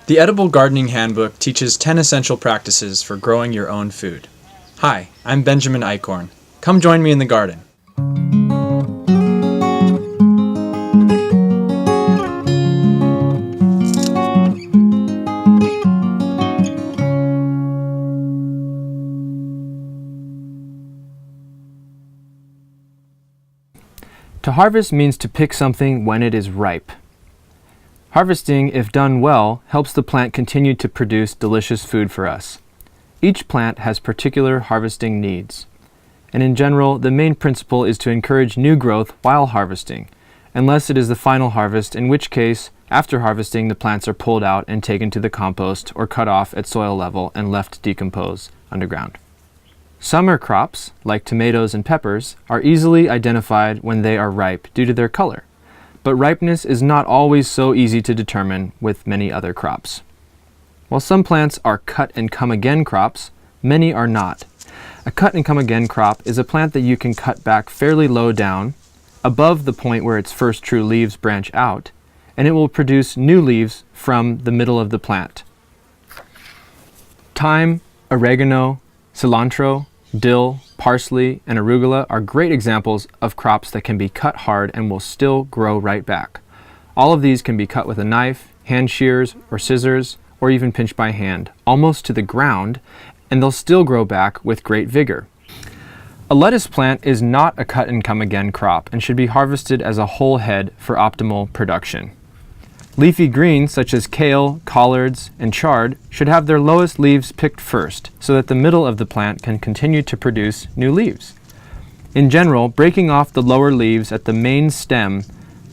The Edible Gardening Handbook teaches 10 essential practices for growing your own food. Hi, I'm Benjamin Eichorn. Come join me in the garden. To harvest means to pick something when it is ripe. Harvesting, if done well, helps the plant continue to produce delicious food for us. Each plant has particular harvesting needs. And in general, the main principle is to encourage new growth while harvesting, unless it is the final harvest, in which case, after harvesting, the plants are pulled out and taken to the compost or cut off at soil level and left to decompose underground. Summer crops, like tomatoes and peppers, are easily identified when they are ripe due to their color. But ripeness is not always so easy to determine with many other crops. While some plants are cut-and-come-again crops, many are not. A cut-and-come-again crop is a plant that you can cut back fairly low down, above the point where its first true leaves branch out, and it will produce new leaves from the middle of the plant. Thyme, oregano, cilantro, dill, parsley, and arugula are great examples of crops that can be cut hard and will still grow right back. All of these can be cut with a knife, hand shears, or scissors, or even pinched by hand, almost to the ground, and they'll still grow back with great vigor. A lettuce plant is not a cut-and-come-again crop and should be harvested as a whole head for optimal production. Leafy greens such as kale, collards, and chard should have their lowest leaves picked first so that the middle of the plant can continue to produce new leaves. In general, breaking off the lower leaves at the main stem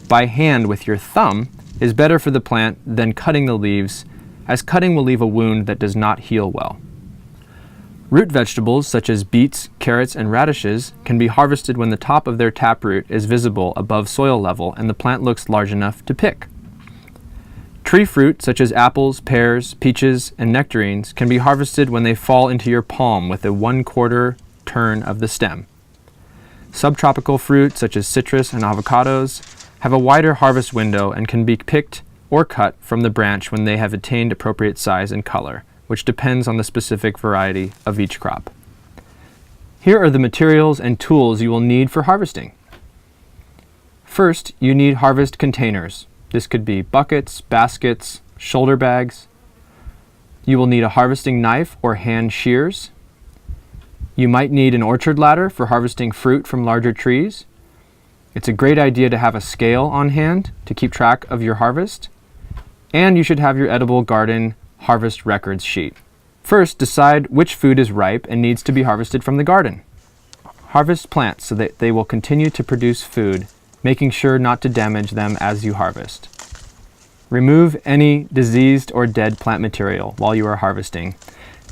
by hand with your thumb is better for the plant than cutting the leaves, as cutting will leave a wound that does not heal well. Root vegetables such as beets, carrots, and radishes can be harvested when the top of their taproot is visible above soil level and the plant looks large enough to pick. Tree fruit, such as apples, pears, peaches, and nectarines, can be harvested when they fall into your palm with a 1/4 turn of the stem. Subtropical fruit, such as citrus and avocados, have a wider harvest window and can be picked or cut from the branch when they have attained appropriate size and color, which depends on the specific variety of each crop. Here are the materials and tools you will need for harvesting. First, you need harvest containers. This could be buckets, baskets, shoulder bags. You will need a harvesting knife or hand shears. You might need an orchard ladder for harvesting fruit from larger trees. It's a great idea to have a scale on hand to keep track of your harvest. And you should have your edible garden harvest records sheet. First, decide which food is ripe and needs to be harvested from the garden. Harvest plants so that they will continue to produce food, making sure not to damage them as you harvest. Remove any diseased or dead plant material while you are harvesting.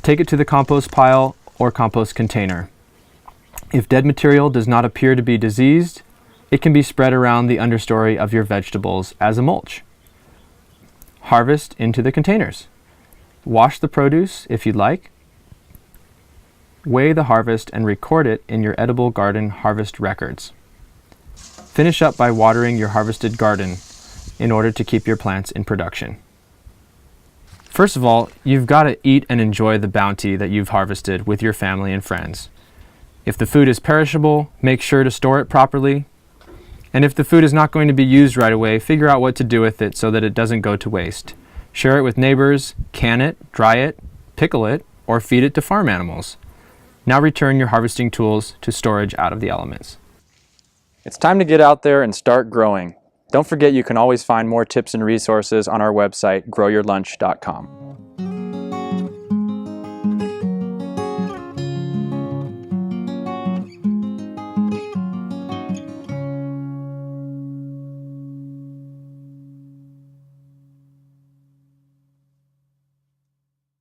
Take it to the compost pile or compost container. If dead material does not appear to be diseased, it can be spread around the understory of your vegetables as a mulch. Harvest into the containers. Wash the produce if you'd like. Weigh the harvest and record it in your edible garden harvest records. Finish up by watering your harvested garden in order to keep your plants in production. First of all, you've got to eat and enjoy the bounty that you've harvested with your family and friends. If the food is perishable, make sure to store it properly. And if the food is not going to be used right away, figure out what to do with it so that it doesn't go to waste. Share it with neighbors, can it, dry it, pickle it, or feed it to farm animals. Now return your harvesting tools to storage out of the elements. It's time to get out there and start growing. Don't forget you can always find more tips and resources on our website, growyourlunch.com.